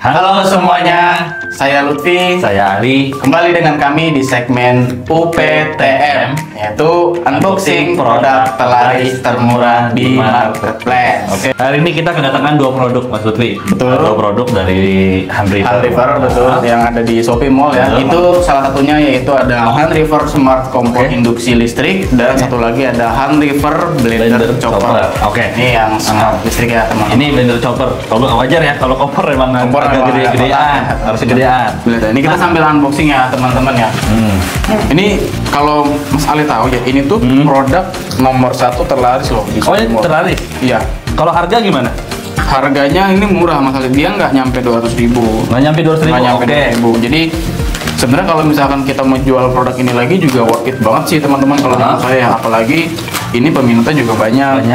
Halo semuanya, saya Lutfi, Saya Ari. kembali dengan kami di segmen UPTM, yaitu unboxing produk terlaris termurah di marketplace. Oke, hari ini kita kedatangan dua produk, Mas Lutfi. Betul. Dua produk dari Hand River. Hand River, betul, yang ada di Shopee Mall ya. Betul. Itu salah satunya yaitu ada Hand River Smart Kompor Oke. Induksi Listrik dan satu lagi ada Hand River Blender Chopper. Oke. Ini yang smart listrik ya teman-teman. Ini blender chopper. Kalau wajar ya, kalau kompor emang Kompor agak memang gede-gedean, harus gedean. Ini kita sambil unboxing ya teman-teman ya. Ini kalau Mas Ali tahu ya, ini tuh produk nomor 1 terlaris loh di Oh, Shopee ini Mall. terlaris. Iya. Kalau harga gimana? Harganya ini murah Mas Ali, dia nggak nyampe 200.000. Nggak nyampe 200.000. Nggak nyampe Oke. 200.000. Jadi sebenarnya kalau misalkan kita mau jual produk ini lagi juga worth it banget sih teman-teman kalau menurut saya. Apalagi ini peminatnya juga banyak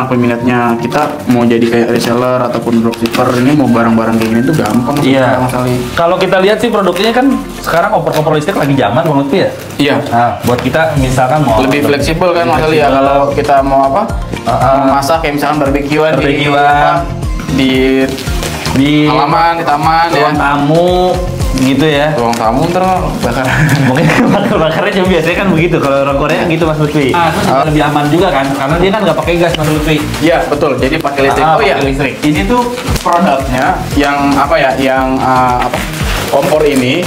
peminatnya. Kita mau jadi kayak reseller ataupun dropshipper, ini mau barang-barang kayak gini tuh gampang sih, Iya. Mas Ali. Kalau kita lihat sih produknya kan sekarang kompor-kompor listrik lagi zaman, Bang Lutfi ya. Iya. Nah, buat kita misalkan mau Lebih fleksibel kan Mas Ali ya, kalau kita mau apa? Mau masak kayak misalkan barbekyuan di di halaman, di taman ya. ruang tamu gitu ya. Ruang tamu ntar bakar. Mungkin bakar-bakarnya cuma biasanya kan begitu, kalau orang Korea gitu Mas Lutfi. Terus juga lebih aman juga kan, karena dia kan nggak pakai gas Mas Lutfi. Iya betul, jadi pakai listrik. Ah, Oh iya, pakai listrik. ini tuh produknya yang apa ya? Yang apa? Kompor ini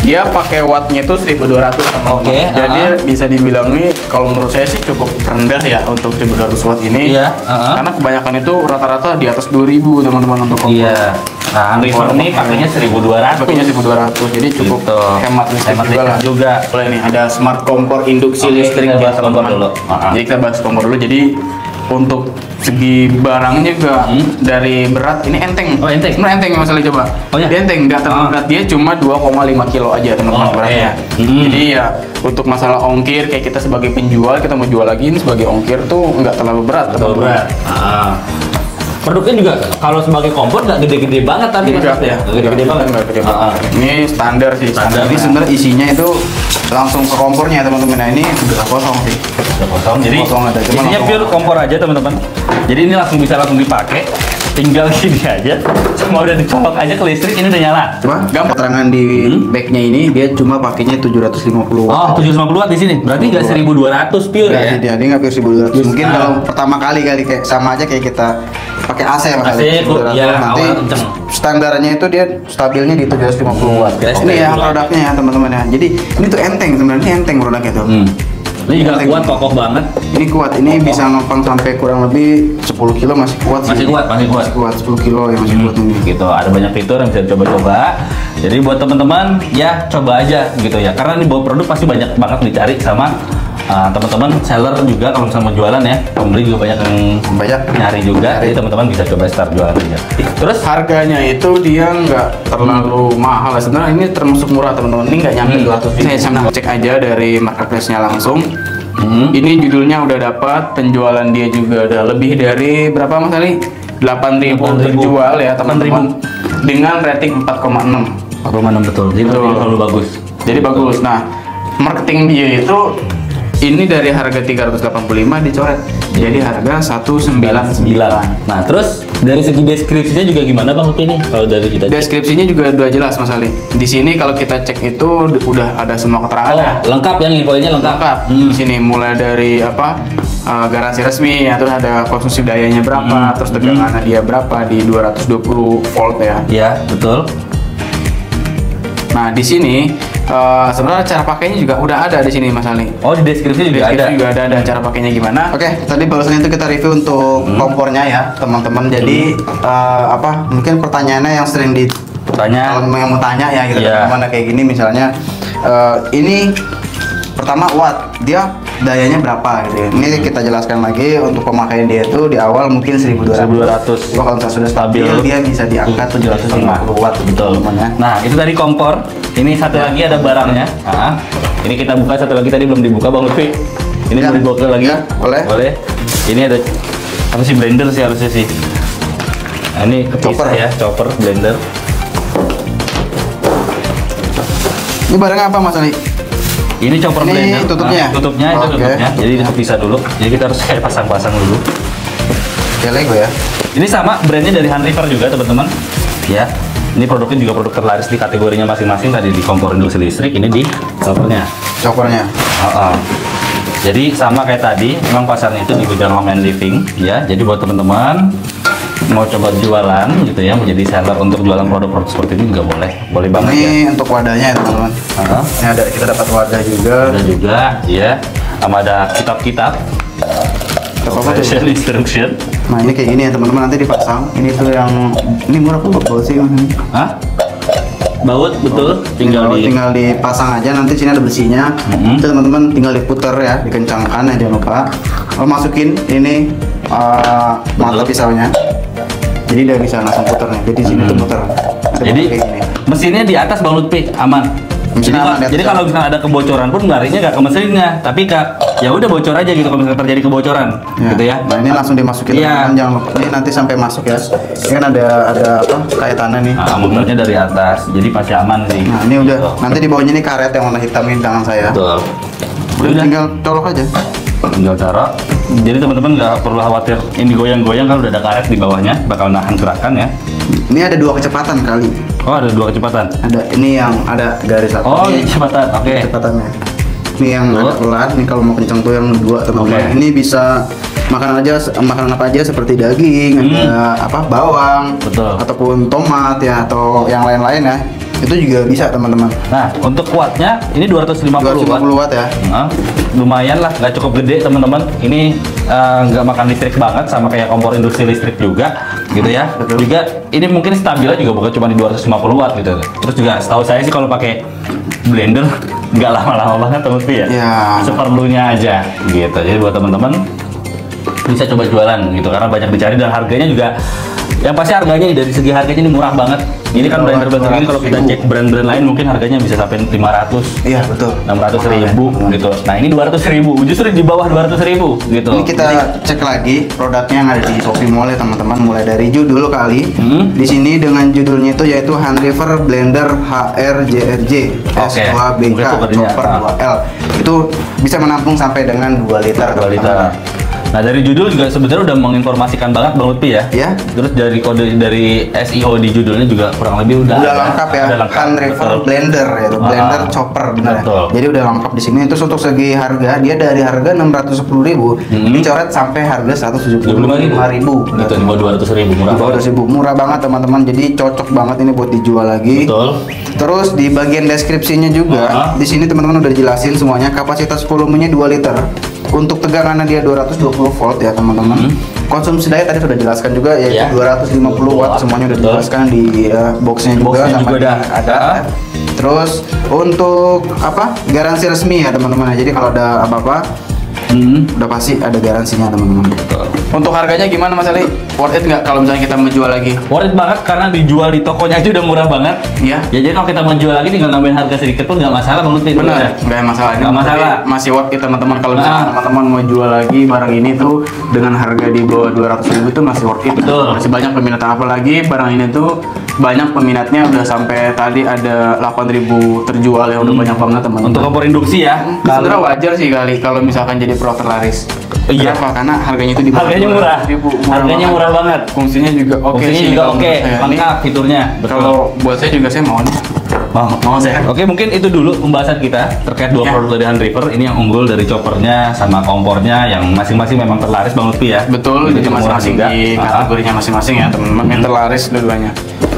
dia pakai wattnya itu 1200 teman-teman. Oke, Jadi bisa dibilang nih kalau menurut saya sih cukup rendah ya untuk 1200 watt ini. Iya, Karena kebanyakan itu rata-rata di atas 2000 teman-teman untuk kompor. Iya. Nah, Hand River ini pakainya 1200. Pakainya 1200, jadi cukup Gitu. hemat listrik Hemat juga lah. listrik juga. Boleh nih, ada smart kompor induksi Oke, listrik kita ya, bahas kompor teman-teman. dulu. Jadi kita bahas kompor dulu. Jadi untuk segi barangnya juga dari berat ini enteng. Oh, enteng. Sebenarnya enteng masalah coba. Oh, iya? Dia enteng, nggak terlalu berat. Dia cuma 2,5 kilo aja teman-teman Oh, beratnya. Jadi ya untuk masalah ongkir kayak kita sebagai penjual, kita mau jual lagi ini sebagai ongkir tuh nggak terlalu berat teman-teman. Produknya juga kalau sebagai kompor nggak gede-gede banget tapi Enggak Mas Lutfi ya, Nggak gede-gede banget. Enggak gede banget. Ini standar sih. Standar. Jadi sebenarnya isinya itu langsung ke kompornya teman-teman. Nah ini udah kosong sih. Udah kosong, jadi Kosong ada, cuma isinya langsung- pure kompor aja teman-teman. Jadi ini langsung dipakai, tinggal gini aja, cuma udah dicolok aja ke listrik, ini udah nyala. Cuma gampang. Keterangan di backnya ini dia cuma pakainya 750 watt. Oh, 750 watt di sini. Berarti nggak 1200 pure Enggak ya? sih, dia nggak pure 1200. Mungkin Ah. kalau pertama kali kayak sama aja kayak kita pakai AC AC, kali. 1200. ya, Nanti awal kenceng. standarnya itu dia stabilnya di 750 watt. Oke, Ini ya stabil produknya ya teman-teman ya. Jadi ini tuh enteng sebenarnya, enteng produknya tuh. Ini juga kuat, kokoh banget. Ini kuat, ini bisa ngopang sampai kurang lebih 10 kilo masih kuat sih. Masih kuat. Masih kuat 10 kilo ya masih kuat ini. Gitu, ada banyak fitur yang bisa coba-coba. Jadi buat teman-teman ya coba aja gitu ya. Karena ini bawa produk pasti banyak banget dicari sama teman-teman seller juga kalau misalnya mau jualan ya. Pembeli juga banyak yang Banyak. nyari juga. Jadi teman-teman bisa coba start jualan aja. Terus Harganya itu dia nggak terlalu mahal. Sebenarnya ini termasuk murah teman-teman. Ini nggak nyampe 200. Saya sama cek aja dari marketplace-nya langsung. Ini judulnya udah dapat, penjualan dia juga udah lebih dari berapa Mas Ali? 8.000 terjual ya teman-teman. Dengan rating 4,6. 4,6 betul. Jadi Betul. selalu bagus. Jadi bagus. Nah, marketing dia itu ini dari harga 385 dicoret. Jadi harga 199. Nah, terus dari segi deskripsinya juga gimana Bang Lutfi ini? Kalau dari kita Deskripsinya juga udah jelas Mas Ali. Di sini kalau kita cek itu udah ada semua keterangan. lengkap yang infonya lengkap. Lengkap. Di sini mulai dari apa garansi resmi ya, terus ada konsumsi dayanya berapa, terus tegangannya dia berapa di 220 volt ya. Iya, betul. Nah di sini sebenarnya cara pakainya juga udah ada di sini Mas Ali. Oh, di deskripsi juga ada. Deskripsi juga ada cara pakainya gimana. Oke, tadi barusan itu kita review untuk kompornya ya teman-teman. Jadi apa mungkin pertanyaannya yang sering Tanya. kalau yang mau tanya ya gitu Iya. gimana kayak gini misalnya ini pertama watt dia dayanya berapa gitu ya. Ini kita jelaskan lagi untuk pemakaian dia itu di awal mungkin 1200. 1200. Kalau sudah stabil dia bisa di angka 750 watt Betul. teman ya. Nah, itu tadi kompor. Ini satu lagi ada barangnya. Nah, ini kita buka satu lagi tadi belum dibuka Bang Lutfi. Ini Ya. mau dibuka lagi. Ya, boleh. Boleh. Ini ada apa sih, blender sih harusnya sih. Nah, ini Chopper. kepisah ya, chopper, blender. Ini barangnya apa Mas Ali? Ini chopper Ini blender. tutupnya? Nah, tutupnya itu Oke. tutupnya. Jadi itu bisa dulu. Jadi kita harus kayak pasang-pasang dulu. Ya Lego ya. Ini sama brandnya dari Hand River juga teman-teman. Ya. Ini produknya juga produk terlaris di kategorinya masing-masing. Tadi di kompor industri listrik, ini di choppernya. Cokornya. Jadi sama kayak tadi, memang pasarnya itu di bidang home and living ya. Jadi buat teman-teman mau coba jualan gitu ya, menjadi seller untuk jualan produk-produk seperti ini juga boleh banget Ini ya. untuk wadahnya ya teman-teman. Ini ada, kita dapat wadah juga. Ada juga ya, sama ada kitab-kitab. Fashion instruction. Nah ini kayak gini ya teman-teman, nanti dipasang. Ini tuh yang ini murah kok bagus sih mas. Hah? Baut betul, tinggal dipasang aja, nanti sini ada besinya. Itu teman-teman tinggal diputer ya, dikencangkan ya, jangan lupa. Kalau masukin ini mata pisaunya, jadi dia bisa langsung puter nih. Jadi sini tuh puter. Jadi mesinnya di atas Bang Lutfi aman. Jadi kalau misalnya ada kebocoran pun larinya nggak ke mesinnya, tapi ya udah bocor aja gitu kalau misalnya terjadi kebocoran, gitu ya. Nah ini langsung dimasukin, teman-teman, jangan lupa. Ini nanti sampai masuk ya. Ini kan ada apa kaitannya nih. Mobilnya dari atas, jadi pasti aman sih. Nah ini udah, nanti di bawahnya ini karet yang warna hitam ini tangan saya. Betul. Udah tinggal colok aja. Tinggal taruh. Jadi teman-teman nggak perlu khawatir ini goyang-goyang kalau udah ada karet di bawahnya, bakal nahan gerakan ya. Ini ada 2 kecepatan kali. Oh, ada 2 kecepatan. Ada ini yang ada garis satu. Oh, ini kecepatan. Oke. Kecepatannya. Ini yang agak pelan. Nih kalau mau kencang tuh yang 2 teman-teman. Ini bisa makanan apa aja seperti daging, ada apa bawang, betul, ataupun tomat ya, atau yang lain-lain ya. Itu juga bisa teman-teman. Nah, untuk kuatnya ini 250 watt ya. Nah, lumayan lah, nggak cukup gede teman-teman. Ini nggak makan listrik banget, sama kayak kompor industri listrik juga, gitu ya. Betul. Juga ini mungkin stabilnya juga bukan cuma di 250 watt gitu. Terus juga setahu saya sih kalau pakai blender nggak lama-lama banget teman ya. Ya. Seperlunya aja, gitu. Jadi buat teman-teman bisa coba jualan gitu, karena banyak dicari dan harganya juga. Yang pasti harganya dari segi harganya ini murah banget. Ini kan blender-blender ini kalau kita cek brand-brand lain mungkin harganya bisa sampai 500. Iya betul. 600.000 gitu. Nah ini 200.000, justru di bawah 200.000 gitu. Ini kita cek lagi produknya yang ada di Shopee Mall ya teman-teman. Mulai dari judul kali. Di sini dengan judulnya itu yaitu Hand River Blender HRJRJ S2BK Chopper 2L. Itu bisa menampung sampai dengan 2 liter. 2 liter. Nah dari judul juga sebenarnya udah menginformasikan banget Bang Lutfi ya. Ya. Terus dari kode dari SEO di judulnya juga kurang lebih udah lengkap ya. Hand River Blender ya, blender chopper benar ya. Jadi udah lengkap di sini. Terus untuk segi harga dia dari harga 610.000 dicoret sampai harga 175.000. Gitu di bawah 200.000 murah. Di bawah 200.000 murah banget teman-teman. Jadi cocok banget ini buat dijual lagi. Betul. Terus di bagian deskripsinya juga di sini teman-teman udah dijelasin semuanya. Kapasitas volumenya 2 liter. Untuk tegangannya dia 220 volt ya teman-teman. Konsumsi daya tadi sudah jelaskan juga yaitu 250 watt, semuanya udah dijelaskan di boxnya juga sama juga ada. Terus untuk apa? Garansi resmi ya teman-teman. Jadi kalau ada apa-apa udah pasti ada garansinya teman-teman. Untuk harganya gimana Mas Ali? Worth it nggak kalau misalnya kita menjual lagi? Worth it banget karena dijual di tokonya aja udah murah banget. Iya. Ya jadi kalau kita menjual lagi tinggal nambahin harga sedikit pun nggak masalah Bang Lutfi. Benar, nggak masalah. Nggak masalah. Masih worth it teman-teman kalau misalnya teman-teman mau jual lagi barang ini tuh dengan harga di bawah 200.000 itu masih worth it. Betul. Masih banyak peminat, apalagi barang ini tuh banyak peminatnya, udah sampai tadi ada 8.000 terjual ya, udah banyak banget teman-teman. Untuk kompor induksi ya. Sebenarnya wajar sih kali kalau misalkan jadi produk terlaris. Iya. Kenapa? Karena harganya itu di bawah Harganya murah. 200.000, Harganya murah banget. Fungsinya juga oke. Fungsinya juga oke. Lengkap fiturnya. Kalau buat saya juga saya mau nih. Mau saya. Oke, mungkin itu dulu pembahasan kita terkait 2 produk dari Hand River. Ini yang unggul dari choppernya sama kompornya yang masing-masing memang terlaris Bang Lutfi ya. Betul, jadi masing-masing di kategorinya masing-masing ya teman-teman. Yang terlaris dua-duanya.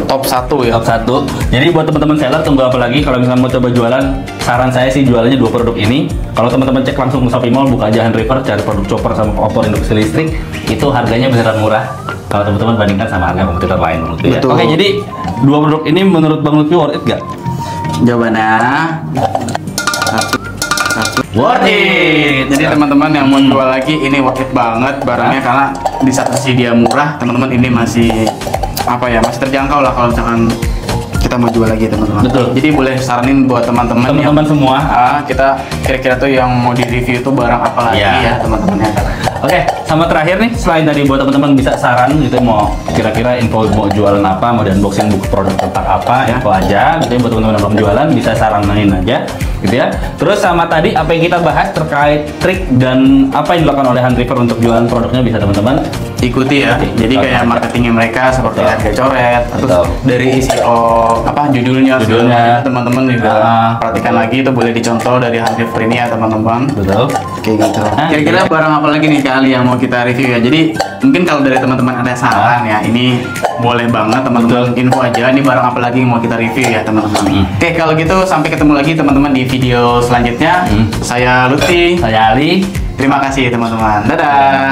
Top 1 ya. Top 1. Jadi buat teman-teman seller tunggu apa lagi kalau misalnya mau coba jualan, saran saya sih jualannya 2 produk ini. Kalau teman-teman cek langsung ke Shopee Mall, buka aja Hand River, cari produk chopper sama kompor industri listrik, itu harganya beneran murah. Kalau teman-teman bandingkan sama harga kompetitor lain menurut ya. Oke, jadi 2 produk ini menurut Bang Lutfi worth it gak? Jawabannya worth it. Jadi teman-teman yang mau jual lagi ini worth it banget barangnya, karena di satu sisi dia murah, teman-teman ini masih apa ya, masih terjangkau lah kalau misalkan kita mau jual lagi teman-teman. Betul. Jadi boleh saranin buat teman-teman semua. Kita kira-kira tuh yang mau di review itu barang apa lagi ya teman-teman ya. Oke, sama terakhir nih, selain tadi buat teman-teman bisa saran gitu, mau kira-kira info mau jualan apa, mau di unboxing buku produk tentang apa, info aja gitu. Buat teman-teman yang belum jualan bisa saranin aja. gitu ya. Terus sama tadi apa yang kita bahas terkait trik dan apa yang dilakukan oleh Hunt River untuk jualan produknya bisa teman-teman ikuti ya. Jadi kayak marketingnya mereka seperti harga coret, terus dari judulnya teman-teman juga perhatikan lagi, itu boleh dicontoh dari Hunt River ini ya teman-teman. Betul. Kayak gitu. Kira-kira barang apa lagi nih kali yang mau kita review ya? Jadi mungkin kalau dari teman-teman ada saran ya, ini boleh banget teman-teman info aja. Ini barang apa lagi yang mau kita review ya teman-teman. Oke, kalau gitu sampai ketemu lagi teman-teman di video selanjutnya. Saya Lutfi. Saya Ali. Terima kasih teman-teman. Dadah.